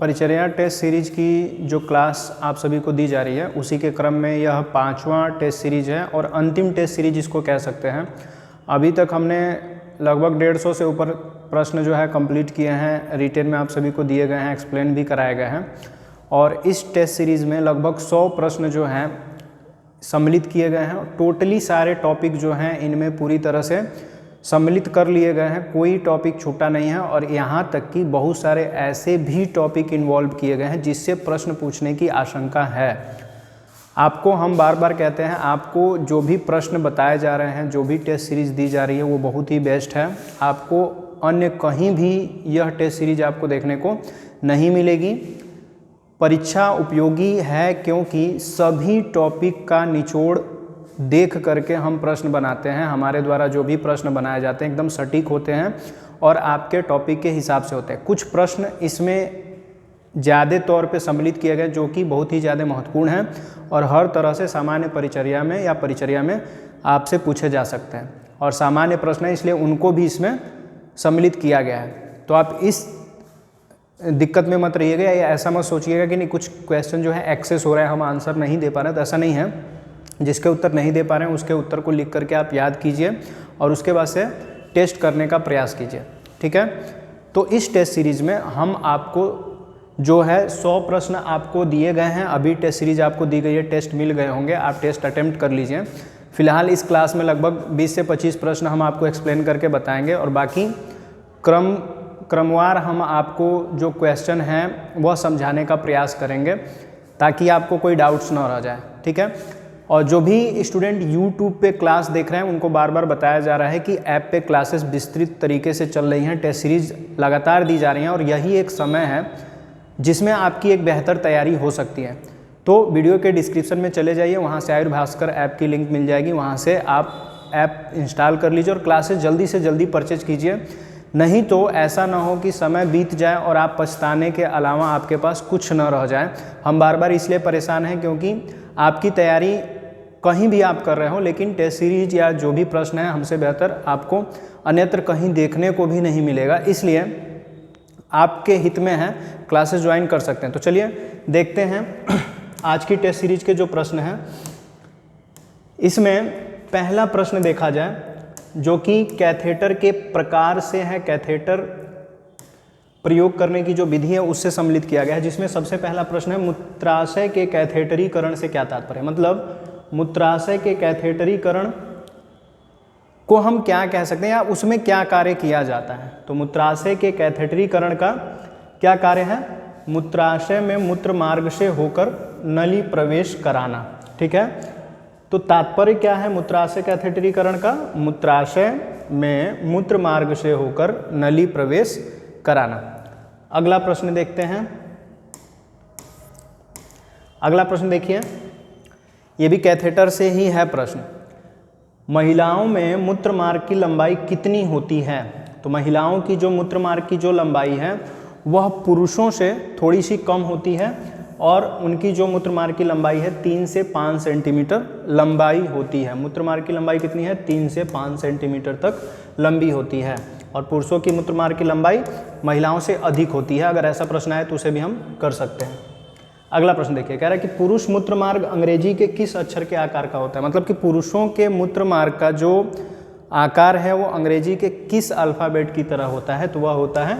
परिचर्या test series की जो क्लास आप सभी को दी जा रही है उसी के क्रम में यह 5वां टेस्ट सीरीज है और अंतिम टेस्ट सीरीज इसको कह सकते हैं। अभी तक हमने लगभग 150 से ऊपर प्रश्न जो है कंप्लीट किए हैं, रिटेन में आप सभी को दिए गए हैं, एक्सप्लेन भी कराए गए हैं। और इस टेस्ट सीरीज़ में लगभग 100 प्रश्न जो हैं सम्मिलित किए गए हैं। टोटली सारे टॉपिक जो हैं इनमें पूरी तरह से सम्मिलित कर लिए गए हैं, कोई टॉपिक छूटा नहीं है। और यहाँ तक कि बहुत सारे ऐसे भी टॉपिक इन्वॉल्व किए गए हैं जिससे प्रश्न पूछने की आशंका है। आपको हम बार बार कहते हैं, आपको जो भी प्रश्न बताए जा रहे हैं, जो भी टेस्ट सीरीज़ दी जा रही है वो बहुत ही बेस्ट है। आपको अन्य कहीं भी यह टेस्ट सीरीज आपको देखने को नहीं मिलेगी। परीक्षा उपयोगी है क्योंकि सभी टॉपिक का निचोड़ देख करके हम प्रश्न बनाते हैं। हमारे द्वारा जो भी प्रश्न बनाए जाते हैं एकदम सटीक होते हैं और आपके टॉपिक के हिसाब से होते हैं। कुछ प्रश्न इसमें ज़्यादा तौर पे सम्मिलित किए गए जो कि बहुत ही ज़्यादा महत्वपूर्ण हैं और हर तरह से सामान्य परिचर्या में या परिचर्या में आपसे पूछे जा सकते हैं और सामान्य प्रश्न है इसलिए उनको भी इसमें सम्मिलित किया गया है। तो आप इस दिक्कत में मत रहिएगा या ऐसा मत सोचिएगा कि नहीं कुछ क्वेश्चन जो है एक्सेस हो रहा है, हम आंसर नहीं दे पा रहे हैं, तो ऐसा नहीं है। जिसके उत्तर नहीं दे पा रहे हैं उसके उत्तर को लिख करके आप याद कीजिए और उसके बाद से टेस्ट करने का प्रयास कीजिए, ठीक है। तो इस टेस्ट सीरीज़ में हम आपको जो है 100 प्रश्न आपको दिए गए हैं। अभी टेस्ट सीरीज आपको दी गई है, टेस्ट मिल गए होंगे, आप टेस्ट अटेम्प्ट कर लीजिए। फिलहाल इस क्लास में लगभग 20 से 25 प्रश्न हम आपको एक्सप्लेन करके बताएंगे और बाकी क्रमवार हम आपको जो क्वेश्चन हैं वह समझाने का प्रयास करेंगे ताकि आपको कोई डाउट्स ना रह जाए, ठीक है। और जो भी स्टूडेंट YouTube पे क्लास देख रहे हैं उनको बार बार बताया जा रहा है कि ऐप पे क्लासेस विस्तृत तरीके से चल रही हैं, टेस्ट सीरीज लगातार दी जा रही हैं और यही एक समय है जिसमें आपकी एक बेहतर तैयारी हो सकती है। तो वीडियो के डिस्क्रिप्शन में चले जाइए, वहाँ से आयुर भास्कर ऐप की लिंक मिल जाएगी, वहाँ से आप ऐप इंस्टॉल कर लीजिए और क्लासेस जल्दी से जल्दी परचेज कीजिए। नहीं तो ऐसा ना हो कि समय बीत जाए और आप पछताने के अलावा आपके पास कुछ न रह जाए। हम बार बार इसलिए परेशान हैं क्योंकि आपकी तैयारी कहीं भी आप कर रहे हो लेकिन टेस्ट सीरीज या जो भी प्रश्न है हमसे बेहतर आपको अन्यत्र कहीं देखने को भी नहीं मिलेगा, इसलिए आपके हित में है क्लासेस ज्वाइन कर सकते हैं। तो चलिए देखते हैं आज की टेस्ट सीरीज के जो प्रश्न हैं। इसमें पहला प्रश्न देखा जाए जो कि कैथेटर के प्रकार से है, कैथेटर प्रयोग करने की जो विधि है उससे सम्मिलित किया गया है, जिसमें सबसे पहला प्रश्न है मूत्राशय के कैथेटरीकरण से क्या तात्पर्य है। मतलब मूत्राशय के कैथेटरीकरण को हम क्या कह सकते हैं या उसमें क्या कार्य किया जाता है। तो मूत्राशय के कैथेटरीकरण का क्या कार्य है, मूत्राशय में मूत्र मार्ग से होकर नली प्रवेश कराना, ठीक है। तो तात्पर्य क्या है मूत्राशय कैथेटरीकरण का, मूत्राशय में मूत्र मार्ग से होकर नली प्रवेश कराना। अगला प्रश्न देखते हैं। अगला प्रश्न देखिए, ये भी कैथेटर से ही है प्रश्न। महिलाओं में मूत्र मार्ग की लंबाई कितनी होती है। तो महिलाओं की जो मूत्र मार्ग की जो लंबाई है वह पुरुषों से थोड़ी सी कम होती है और उनकी जो मूत्र मार्ग की लंबाई है 3 से 5 सेंटीमीटर लंबाई होती है। मूत्र मार्ग की लंबाई कितनी है, 3 से 5 सेंटीमीटर तक लंबी होती है और पुरुषों की मूत्र मार्ग की लंबाई महिलाओं से अधिक होती है। अगर ऐसा प्रश्न आए तो उसे भी हम कर सकते हैं। अगला प्रश्न देखिए, कह रहा है कि पुरुष मूत्र मार्ग अंग्रेजी के किस अक्षर के आकार का होता है। मतलब कि पुरुषों के मूत्र मार्ग का जो आकार है वो अंग्रेजी के किस अल्फ़ाबेट की तरह होता है। तो वह होता है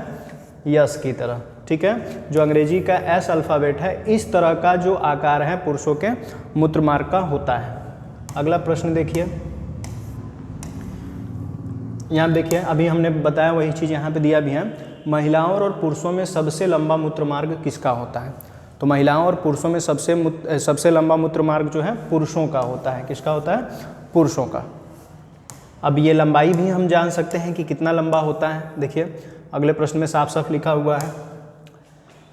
यस की तरह, ठीक है। जो अंग्रेजी का एस अल्फ़ाबेट है इस तरह का जो आकार है पुरुषों के मूत्र मार्ग का होता है। अगला प्रश्न देखिए, यहाँ देखिए अभी हमने बताया वही चीज़ यहाँ पे दिया भी है। महिलाओं और पुरुषों में सबसे लंबा मूत्र मार्ग किसका होता है। तो महिलाओं और पुरुषों में सबसे लंबा मूत्र मार्ग जो है पुरुषों का होता है। किसका होता है, पुरुषों का। अब ये लंबाई भी हम जान सकते हैं कि कितना लंबा होता है। देखिए अगले प्रश्न में साफ साफ लिखा हुआ है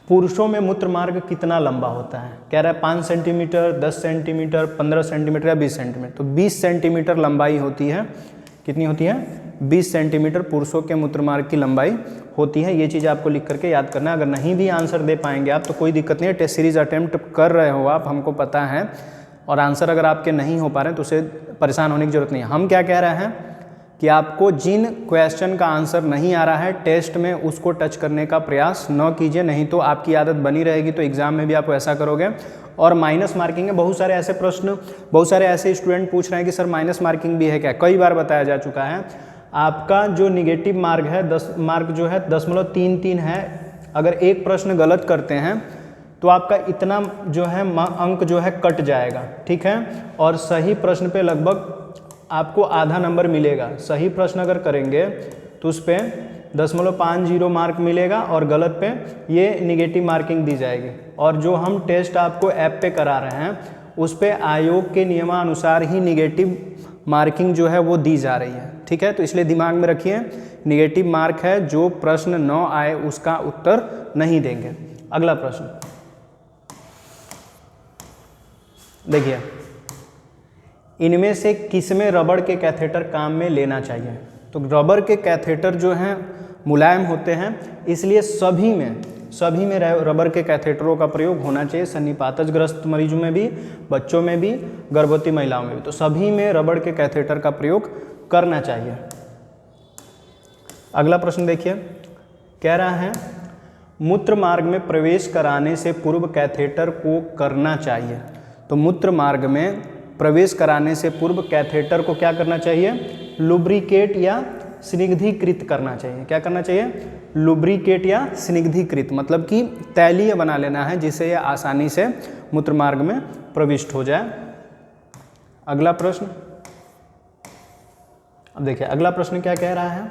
पुरुषों में मूत्र मार्ग कितना लंबा होता है। कह रहा है 5 सेंटीमीटर, 10 सेंटीमीटर, 15 सेंटीमीटर या 20 सेंटीमीटर। तो 20 सेंटीमीटर लंबाई होती है। कितनी होती है, 20 सेंटीमीटर पुरुषों के मूत्र मार्ग की लंबाई होती है। ये चीज़ आपको लिख करके याद करना है। अगर नहीं भी आंसर दे पाएंगे आप तो कोई दिक्कत नहीं है, टेस्ट सीरीज अटेम्प्ट कर रहे हो आप, हमको पता है, और आंसर अगर आपके नहीं हो पा रहे हैं तो उसे परेशान होने की जरूरत नहीं है। हम क्या कह रहे हैं कि आपको जिन क्वेश्चन का आंसर नहीं आ रहा है टेस्ट में उसको टच करने का प्रयास न कीजिए, नहीं तो आपकी आदत बनी रहेगी तो एग्ज़ाम में भी आप ऐसा करोगे और माइनस मार्किंग है। बहुत सारे ऐसे प्रश्न, बहुत सारे ऐसे स्टूडेंट पूछ रहे हैं कि सर माइनस मार्किंग भी है क्या। कई बार बताया जा चुका है, आपका जो निगेटिव मार्क है 10 मार्क जो है 0.33 है। अगर एक प्रश्न गलत करते हैं तो आपका इतना जो है अंक जो है कट जाएगा, ठीक है। और सही प्रश्न पे लगभग आपको आधा नंबर मिलेगा। सही प्रश्न अगर करेंगे तो उस पर 0.50 मार्क मिलेगा और गलत पे ये निगेटिव मार्किंग दी जाएगी। और जो हम टेस्ट आपको ऐप पे करा रहे हैं उस पे आयोग के नियमानुसार ही निगेटिव मार्किंग जो है वो दी जा रही है, ठीक है। तो इसलिए दिमाग में रखिए, निगेटिव मार्क है, जो प्रश्न न आए उसका उत्तर नहीं देंगे। अगला प्रश्न देखिए, इनमें से किसमें रबड़ के कैथेटर काम में लेना चाहिए। तो रबड़ के कैथेटर जो हैं मुलायम होते हैं, इसलिए सभी में रबड़ के कैथेटरों का प्रयोग होना चाहिए। सन्निपातजग्रस्त मरीजों में भी, बच्चों में भी, गर्भवती महिलाओं में भी, तो सभी में रबड़ के कैथेटर का प्रयोग करना चाहिए। अगला प्रश्न देखिए, कह रहा है मूत्र मार्ग में प्रवेश कराने से पूर्व कैथेटर को करना चाहिए। तो मूत्र मार्ग में प्रवेश कराने से पूर्व कैथेटर को क्या करना चाहिए, लुब्रिकेट या स्निग्धीकृत करना चाहिए। क्या करना चाहिए, लुब्रिकेट या स्निग्धीकृत, मतलब कि तैलीय बना लेना है जिससे यह आसानी से मूत्र मार्ग में प्रविष्ट हो जाए। अगला प्रश्न, अब देखिए अगला प्रश्न क्या कह रहा है,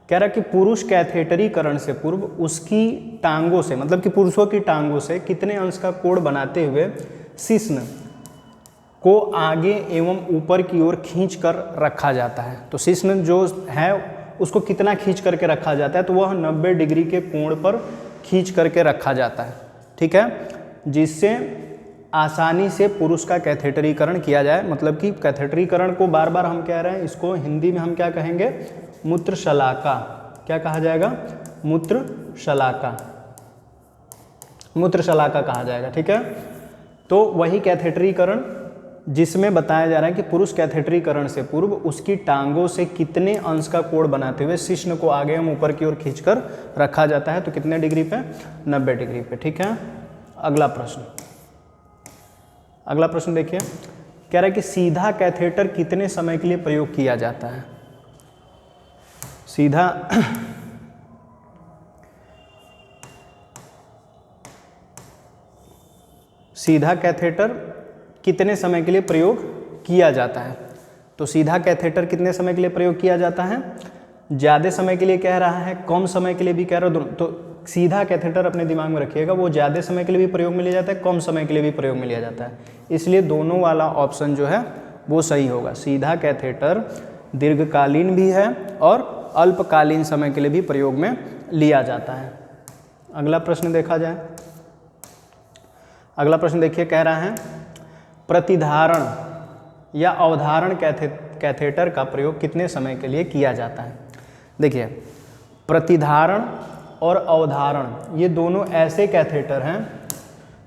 कह रहा है कि पुरुष कैथेटरीकरण से पूर्व उसकी टांगों से, मतलब कि पुरुषों की टांगों से कितने अंश का कोण बनाते हुए शिश्न को आगे एवं ऊपर की ओर खींच कर रखा जाता है। तो शिश्न जो है उसको कितना खींच करके रखा जाता है, तो वह 90 डिग्री के कोण पर खींच करके रखा जाता है, ठीक है, जिससे आसानी से पुरुष का कैथेटरीकरण किया जाए। मतलब कि कैथेटरीकरण को बार बार हम कह रहे हैं, इसको हिंदी में हम क्या कहेंगे, मूत्रशलाका। क्या कहा जाएगा, मूत्रशलाका, मूत्रशलाका कहा जाएगा, ठीक है। तो वही कैथेटरीकरण जिसमें बताया जा रहा है कि पुरुष कैथेटरीकरण से पूर्व उसकी टांगों से कितने अंश का कोण बनाते हुए शिश्न को आगे हम ऊपर की ओर खींचकर रखा जाता है। तो कितने डिग्री पे, 90 डिग्री पे, ठीक है। अगला प्रश्न, अगला प्रश्न देखिए, कह रहा है कि सीधा कैथेटर कितने समय के लिए प्रयोग किया जाता है। सीधा कैथेटर कितने समय के लिए प्रयोग किया जाता है। तो सीधा कैथेटर कितने समय के लिए प्रयोग किया जाता है, ज़्यादा समय के लिए कह रहा है, कम समय के लिए भी कह रहा है। तो सीधा कैथेटर अपने दिमाग में रखिएगा, वो ज़्यादा समय के लिए भी प्रयोग में लिया जाता है, कम समय के लिए भी प्रयोग में लिया जाता है। इसलिए दोनों वाला ऑप्शन जो है वो सही होगा। सीधा कैथेटर दीर्घकालीन भी है और अल्पकालीन समय के लिए भी प्रयोग में लिया जाता है। अगला प्रश्न देखा जाए, अगला प्रश्न देखिए, कह रहा है प्रतिधारण या अवधारण कैथेटर का प्रयोग कितने समय के लिए किया जाता है। देखिए, प्रतिधारण और अवधारण ये दोनों ऐसे कैथेटर हैं,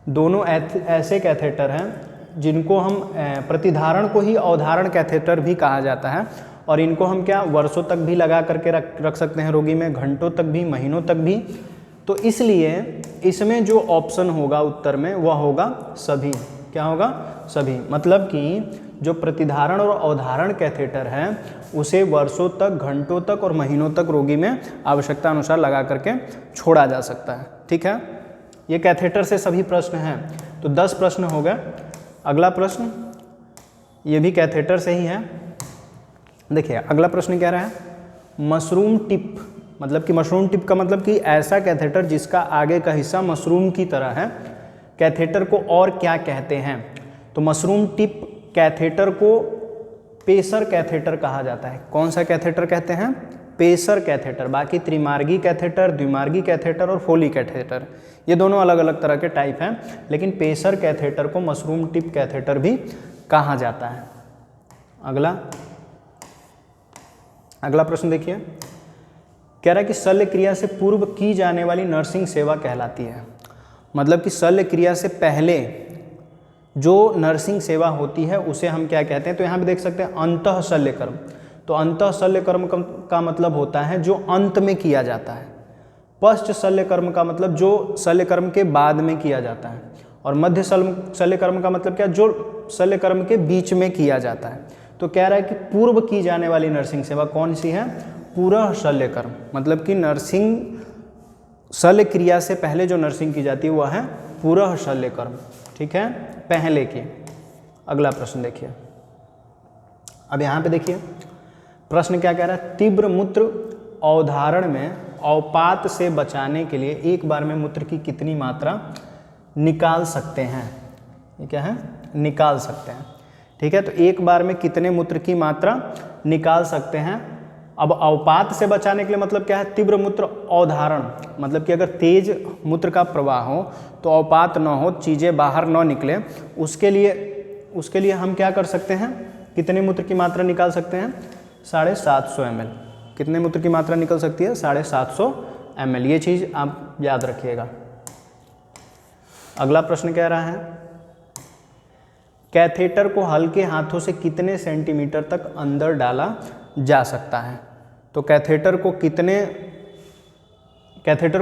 दोनों ऐसे कैथेटर हैं जिनको हम प्रतिधारण को ही अवधारण कैथेटर भी कहा जाता है। और इनको हम क्या वर्षों तक भी लगा करके रख सकते हैं रोगी में, घंटों तक भी, महीनों तक भी। तो इसलिए इसमें जो ऑप्शन होगा उत्तर में वह होगा सभी। क्या होगा, सभी। मतलब कि जो प्रतिधारण और अवधारण कैथेटर है उसे वर्षों तक, घंटों तक और महीनों तक रोगी में आवश्यकता अनुसार लगा करके छोड़ा जा सकता है, ठीक है। ये कैथेटर से सभी प्रश्न हैं, तो 10 प्रश्न हो गए। अगला प्रश्न ये भी कैथेटर से ही है। देखिए अगला प्रश्न कह रहा है मशरूम टिप, मतलब कि मशरूम टिप का मतलब कि ऐसा कैथेटर जिसका आगे का हिस्सा मशरूम की तरह है, कैथेटर को और क्या कहते हैं। तो मशरूम टिप कैथेटर को पेसर कैथेटर कहा जाता है। कौन सा कैथेटर कहते हैं, पेसर कैथेटर। बाकी त्रिमार्गी कैथेटर, द्विमार्गी कैथेटर और फोली कैथेटर ये दोनों अलग अलग तरह के टाइप हैं, लेकिन पेसर कैथेटर को मशरूम टिप कैथेटर भी कहा जाता है। अगला प्रश्न देखिए, कह रहा है कि शल्य क्रिया से पूर्व की जाने वाली नर्सिंग सेवा कहलाती है। मतलब कि शल्य क्रिया से पहले जो नर्सिंग सेवा होती है उसे हम क्या कहते हैं। तो यहाँ पे देख सकते हैं अंतः शल्यकर्म। तो अंतः शल्य कर्म का मतलब होता है जो अंत में किया जाता है, पश्च शल्य कर्म का मतलब जो शल्य कर्म के बाद में किया जाता है, और मध्य शल्य कर्म का मतलब क्या, जो शल्य कर्म के बीच में किया जाता है। तो कह रहा है कि पूर्व की जाने वाली नर्सिंग सेवा कौन सी है, पूरः शल्य कर्म, मतलब कि नर्सिंग शल्य क्रिया से पहले जो नर्सिंग की जाती है वह है पूरः शल्य कर्म, ठीक है, पहले की। अगला प्रश्न देखिए, अब यहाँ पे देखिए प्रश्न क्या कह रहा है, तीव्र मूत्र अवधारण में अवपात से बचाने के लिए एक बार में मूत्र की कितनी मात्रा निकाल सकते हैं, ये क्या है, निकाल सकते हैं, ठीक है। तो एक बार में कितने मूत्र की मात्रा निकाल सकते हैं। अब अवपात से बचाने के लिए मतलब क्या है, तीव्र मूत्र अवधारण, मतलब कि अगर तेज मूत्र का प्रवाह हो तो अवपात न हो, चीज़ें बाहर न निकले, उसके लिए हम क्या कर सकते हैं, कितने मूत्र की मात्रा निकाल सकते हैं, 750 ml। कितने मूत्र की मात्रा निकल सकती है, 750 ml। ये चीज़ आप याद रखिएगा। अगला प्रश्न कह रहा है, कैथेटर को हल्के हाथों से कितने सेंटीमीटर तक अंदर डाला जा सकता है। तो कैथेटर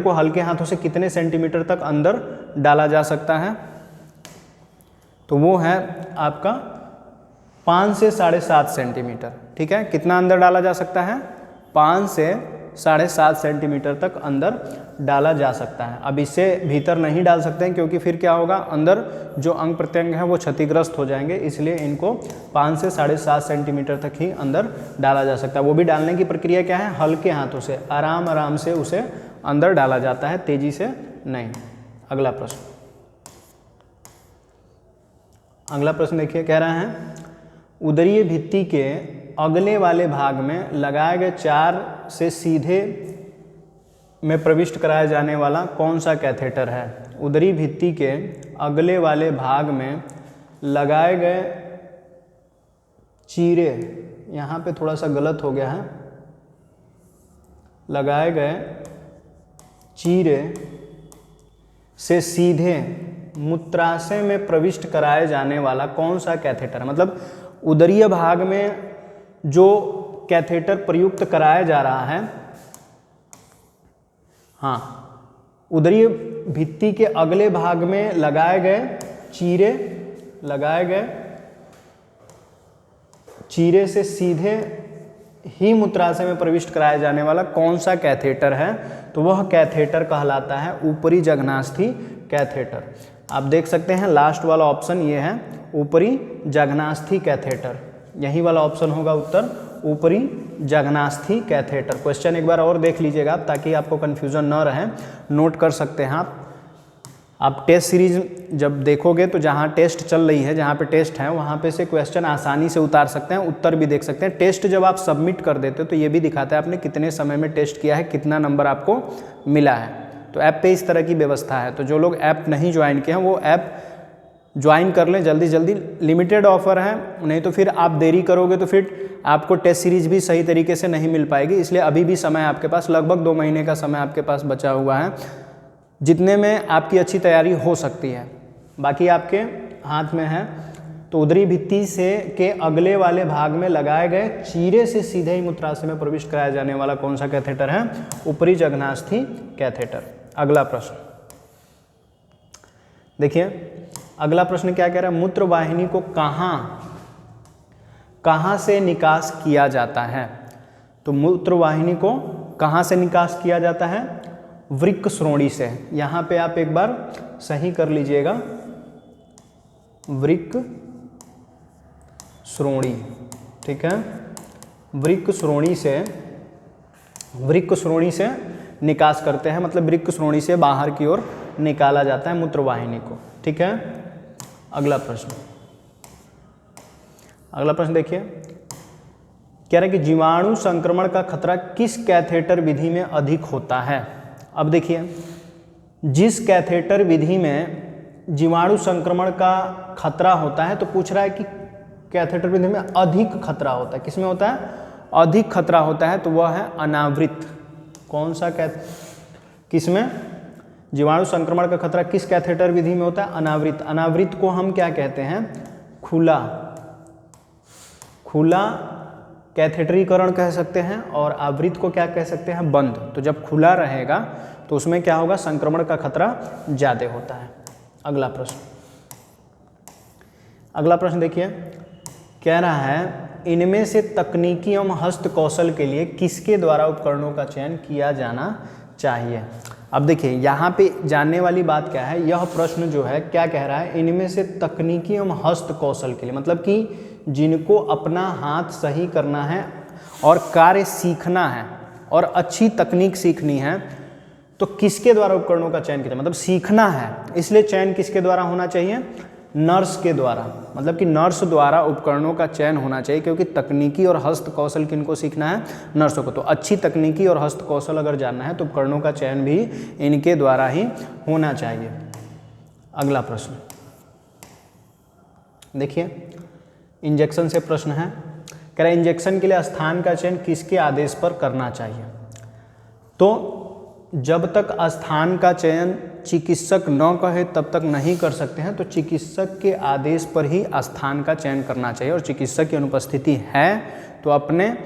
को हल्के हाथों से कितने सेंटीमीटर तक अंदर डाला जा सकता है, तो वो है आपका 5 से 7.5 सेंटीमीटर, ठीक है। कितना अंदर डाला जा सकता है, 5 से 7.5 सेंटीमीटर तक अंदर डाला जा सकता है। अब इससे भीतर नहीं डाल सकते हैं क्योंकि फिर क्या होगा, अंदर जो अंग प्रत्यंग है वो क्षतिग्रस्त हो जाएंगे, इसलिए इनको 5 से 7.5 सेंटीमीटर तक ही अंदर डाला जा सकता है। वो भी डालने की प्रक्रिया क्या है, हल्के हाथों से आराम आराम से उसे अंदर डाला जाता है, तेजी से नहीं। अगला प्रश्न देखिए, कह रहा है उदरीय भित्ति के अगले वाले भाग में लगाए गए 4 से सीधे में प्रविष्ट कराया जाने वाला कौन सा कैथेटर है। उदरी भित्ति के अगले वाले भाग में लगाए गए चीरे, यहाँ पे थोड़ा सा गलत हो गया है, लगाए गए चीरे से सीधे मूत्राशय में प्रविष्ट कराए जाने वाला कौन सा कैथेटर, मतलब उदरीय भाग में जो कैथेटर प्रयुक्त कराया जा रहा है, हाँ, उदरीय भित्ति के अगले भाग में लगाए गए चीरे से सीधे ही मूत्राशय में प्रविष्ट कराया जाने वाला कौन सा कैथेटर है, तो वह कैथेटर कहलाता है ऊपरी जघनास्थी कैथेटर। आप देख सकते हैं लास्ट वाला ऑप्शन ये है, ऊपरी जघनास्थी कैथेटर, यही वाला ऑप्शन होगा उत्तर, ऊपरी जघनास्थी कैथेटर। क्वेश्चन एक बार और देख लीजिएगा आप, ताकि आपको कन्फ्यूजन न रहे, नोट कर सकते हैं आप टेस्ट सीरीज जब देखोगे तो जहाँ टेस्ट चल रही है, जहाँ पे टेस्ट है वहाँ पे से क्वेश्चन आसानी से उतार सकते हैं, उत्तर भी देख सकते हैं। टेस्ट जब आप सबमिट कर देते हो तो ये भी दिखाता है आपने कितने समय में टेस्ट किया है, कितना नंबर आपको मिला है। तो ऐप पे इस तरह की व्यवस्था है, तो जो लोग ऐप नहीं ज्वाइन किए हैं वो ऐप ज्वाइन कर लें जल्दी जल्दी, लिमिटेड ऑफर है, नहीं तो फिर आप देरी करोगे तो फिर आपको टेस्ट सीरीज भी सही तरीके से नहीं मिल पाएगी। इसलिए अभी भी समय आपके पास, लगभग 2 महीने का समय आपके पास बचा हुआ है, जितने में आपकी अच्छी तैयारी हो सकती है, बाकी आपके हाथ में है। तो उदरी भित्ति से के अगले वाले भाग में लगाए गए चीरे से सीधे ही मूत्राशय में प्रविष्ट कराया जाने वाला कौन सा कैथेटर है, ऊपरी जघनास्थी कैथेटर। अगला प्रश्न देखिए, अगला प्रश्न क्या कह रहा है, मूत्र वाहिनी को कहाँ से निकास किया जाता है। तो मूत्र वाहिनी को कहाँ से निकास किया जाता है, वृक्क श्रोणी से। यहाँ पे आप एक बार सही कर लीजिएगा, वृक्क श्रोणी, ठीक है, वृक्क श्रोणी से निकास करते हैं, मतलब वृक्क श्रोणी से बाहर की ओर निकाला जाता है मूत्र वाहिनी को, ठीक है। अगला प्रश्न देखिए, कह रहा है कि जीवाणु संक्रमण का खतरा किस कैथेटर विधि में अधिक होता है। अब देखिए, जिस कैथेटर विधि में जीवाणु संक्रमण का खतरा होता है, तो पूछ रहा है कि कैथेटर विधि में अधिक खतरा होता है, किसमें होता है, अधिक खतरा होता है, तो वह है अनावृत। कौन सा किसमें जीवाणु संक्रमण का खतरा किस कैथेटर विधि में होता है, अनावृत। अनावृत को हम क्या कहते हैं, खुला कैथेटरीकरण कह सकते हैं और आवृत को क्या कह सकते हैं, बंद। तो जब खुला रहेगा तो उसमें क्या होगा, संक्रमण का खतरा ज़्यादा होता है। अगला प्रश्न देखिए, कह रहा है इनमें से तकनीकी एवं हस्त कौशल के लिए किसके द्वारा उपकरणों का चयन किया जाना चाहिए। अब देखिए यहाँ पे जानने वाली बात क्या है, यह प्रश्न जो है क्या कह रहा है, इनमें से तकनीकी एवं हस्त कौशल के लिए, मतलब कि जिनको अपना हाथ सही करना है और कार्य सीखना है और अच्छी तकनीक सीखनी है, तो किसके द्वारा उपकरणों का चयन किया जाए। मतलब सीखना है, इसलिए चयन किसके द्वारा होना चाहिए, नर्स के द्वारा। मतलब कि नर्स द्वारा उपकरणों का चयन होना चाहिए, क्योंकि तकनीकी और हस्त कौशल किनको सीखना है, नर्सों को। तो अच्छी तकनीकी और हस्त कौशल अगर जानना है तो उपकरणों का चयन भी इनके द्वारा ही होना चाहिए। अगला प्रश्न देखिए, इंजेक्शन से प्रश्न है, कह रहा है इंजेक्शन के लिए स्थान का चयन किसके आदेश पर करना चाहिए। तो जब तक स्थान का चयन चिकित्सक न कहे तब तक नहीं कर सकते हैं, तो चिकित्सक के आदेश पर ही स्थान का चयन करना चाहिए। और चिकित्सक की अनुपस्थिति है तो अपने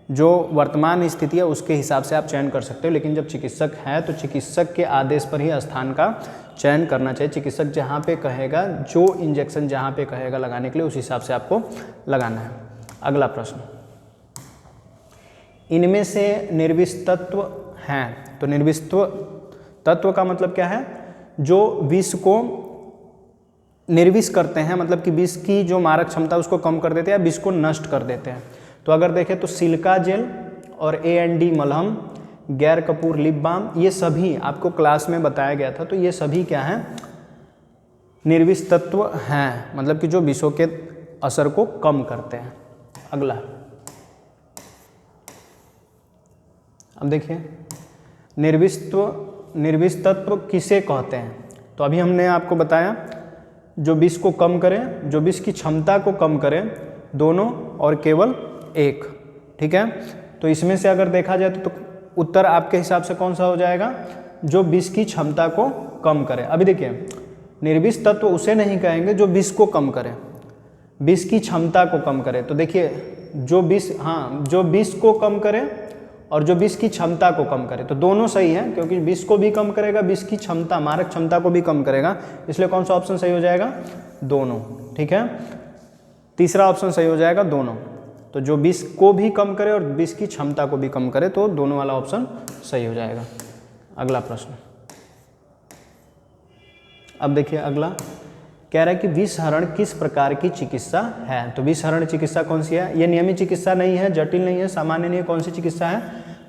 जो वर्तमान स्थिति है उसके हिसाब से आप चयन कर सकते हो, लेकिन जब चिकित्सक है तो चिकित्सक के आदेश पर ही स्थान का चयन करना चाहिए। चिकित्सक जहाँ पे कहेगा, जो इंजेक्शन जहाँ पे कहेगा लगाने के लिए, उस हिसाब से आपको लगाना है। अगला प्रश्न, इनमें से निर्विष तत्व हैं। तो निर्विष तत्व का मतलब क्या है, जो विष को निर्विष करते हैं, मतलब कि विष की जो मारक क्षमता उसको कम कर देते हैं, विष को नष्ट कर देते हैं। तो अगर देखें तो सिलिका जेल और A&D मलहम, गैर कपूर लिप बाम, ये सभी आपको क्लास में बताया गया था। तो ये सभी क्या हैं, निर्विष तत्व हैं, मतलब कि जो विषों के असर को कम करते हैं। अगला, अब देखिए निर्विष तत्व किसे कहते हैं। तो अभी हमने आपको बताया जो विष को कम करें, जो विष की क्षमता को कम करें, दोनों और केवल एक। ठीक है, तो इसमें से अगर देखा जाए तो उत्तर आपके हिसाब से कौन सा हो जाएगा, जो विष की क्षमता को कम करे। अभी देखिए, निर्विष तत्व उसे नहीं कहेंगे जो विष को कम करे, विष की क्षमता को कम करे। तो देखिए जो विष, हाँ, जो विष को कम करे और जो विष की क्षमता को कम करे, तो दोनों सही है, क्योंकि विष को भी कम करेगा, विष की क्षमता, मारक क्षमता को भी कम करेगा, इसलिए कौन सा ऑप्शन सही हो जाएगा, दोनों। ठीक है, तीसरा ऑप्शन सही हो जाएगा, दोनों। तो जो विष को भी कम करे और विष की क्षमता को भी कम करे, तो दोनों वाला ऑप्शन सही हो जाएगा। अगला प्रश्न, अब देखिए अगला कह रहा है कि विषहरण किस प्रकार की चिकित्सा है। तो विषहरण चिकित्सा कौन सी है, ये नियमित चिकित्सा नहीं है, जटिल नहीं है, सामान्य नहीं है, कौन सी चिकित्सा है,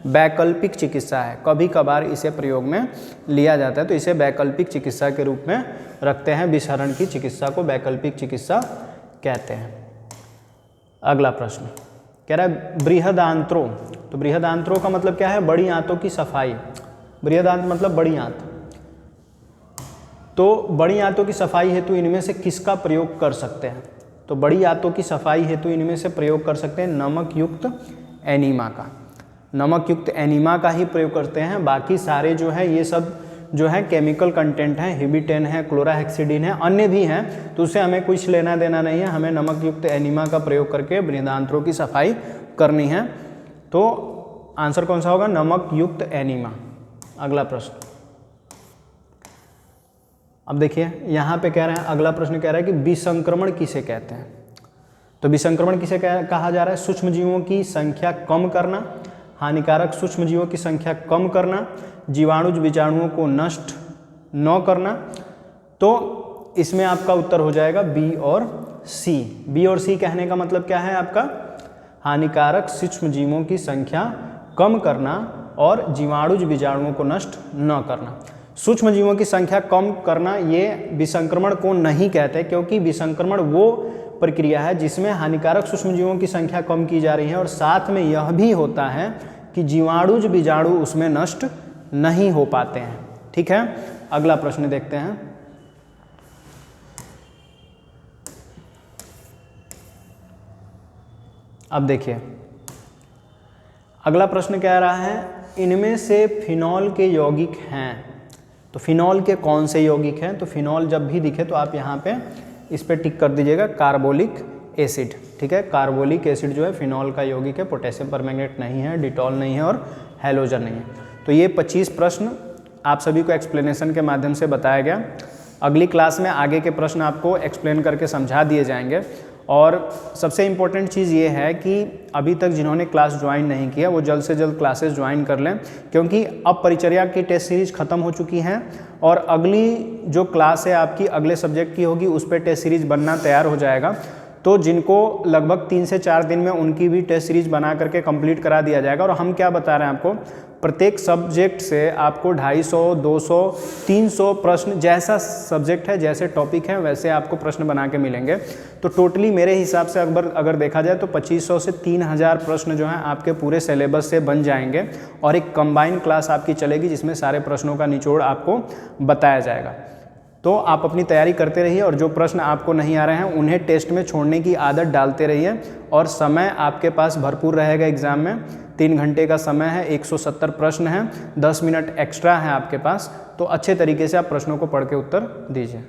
वैकल्पिक चिकित्सा है। कभी कभार इसे प्रयोग में लिया जाता है, तो इसे वैकल्पिक चिकित्सा के रूप में रखते हैं। विषहरण की चिकित्सा को वैकल्पिक चिकित्सा कहते हैं। अगला प्रश्न कह रहा है बृहदांत्रो। तो बृहदांत्रो का मतलब क्या है, बड़ी आंतों की सफाई। बृहदांत मतलब बड़ी आंत। तो बड़ी आंतों की सफाई हेतु इनमें से किसका प्रयोग कर सकते हैं। तो बड़ी आंतों की सफाई हेतु इनमें से प्रयोग कर सकते हैं नमक युक्त एनीमा का। नमक युक्त एनीमा का ही प्रयोग करते हैं। बाकी सारे जो है ये सब जो है केमिकल कंटेंट है, हिबिटेन है, क्लोराहेक्सिडिन है, अन्य भी हैं, तो उससे हमें कुछ लेना देना नहीं है। हमें नमक युक्त एनीमा का प्रयोग करके बृहदांत्रों की सफाई करनी है। तो आंसर कौन सा होगा, नमक युक्त एनीमा। अगला प्रश्न, अब देखिए यहाँ पे कह रहे हैं, अगला प्रश्न कह रहा है कि विसंक्रमण किसे कहते हैं। तो विसंक्रमण किसे कहा जा रहा है, सूक्ष्म जीवों की संख्या कम करना, हानिकारक सूक्ष्म जीवों की संख्या कम करना, जीवाणु बीजाणुओं को नष्ट न करना। तो इसमें आपका उत्तर हो जाएगा बी और सी। बी और सी कहने का मतलब क्या है आपका, हानिकारक सूक्ष्म जीवों की संख्या कम करना और जीवाणु बीजाणुओं को नष्ट न करना। सूक्ष्म जीवों की संख्या कम करना ये विसंक्रमण को नहीं कहते, क्योंकि विसंक्रमण वो प्रक्रिया है जिसमें हानिकारक सूक्ष्म जीवों की संख्या कम की जा रही है और साथ में यह भी होता है कि जीवाणु बीजाणु उसमें नष्ट नहीं हो पाते हैं। ठीक है, अगला प्रश्न देखते हैं। अब देखिए अगला प्रश्न कह रहा है इनमें से फिनॉल के यौगिक हैं। तो फिनॉल के कौन से यौगिक हैं। तो फिनॉल जब भी दिखे तो आप यहाँ पे इस पे टिक कर दीजिएगा, कार्बोलिक एसिड, ठीक है। कार्बोलिक एसिड जो है फिनॉल का यौगिक है, पोटेशियम परमैंगनेट नहीं है, डिटॉल नहीं है और हैलोजन नहीं है। तो ये 25 प्रश्न आप सभी को एक्सप्लेनेशन के माध्यम से बताया गया। अगली क्लास में आगे के प्रश्न आपको एक्सप्लेन करके समझा दिए जाएंगे। और सबसे इम्पोर्टेंट चीज़ ये है कि अभी तक जिन्होंने क्लास ज्वाइन नहीं किया वो जल्द से जल्द क्लासेस ज्वाइन कर लें, क्योंकि अब परिचर्या की टेस्ट सीरीज ख़त्म हो चुकी हैं और अगली जो क्लास है आपकी अगले सब्जेक्ट की होगी, उस पर टेस्ट सीरीज बनना तैयार हो जाएगा। तो जिनको लगभग 3 से 4 दिन में उनकी भी टेस्ट सीरीज बना करके कंप्लीट करा दिया जाएगा। और हम क्या बता रहे हैं आपको, प्रत्येक सब्जेक्ट से आपको 250, 200, 300 प्रश्न, जैसा सब्जेक्ट है जैसे टॉपिक है वैसे आपको प्रश्न बना के मिलेंगे। तो टोटली मेरे हिसाब से अगर देखा जाए तो 2500 से 3000 प्रश्न जो हैं आपके पूरे सिलेबस से बन जाएंगे और एक कंबाइन क्लास आपकी चलेगी जिसमें सारे प्रश्नों का निचोड़ आपको बताया जाएगा। तो आप अपनी तैयारी करते रहिए और जो प्रश्न आपको नहीं आ रहे हैं उन्हें टेस्ट में छोड़ने की आदत डालते रहिए। और समय आपके पास भरपूर रहेगा एग्ज़ाम में, 3 घंटे का समय है, 170 प्रश्न हैं, 10 मिनट एक्स्ट्रा है आपके पास। तो अच्छे तरीके से आप प्रश्नों को पढ़ के उत्तर दीजिए।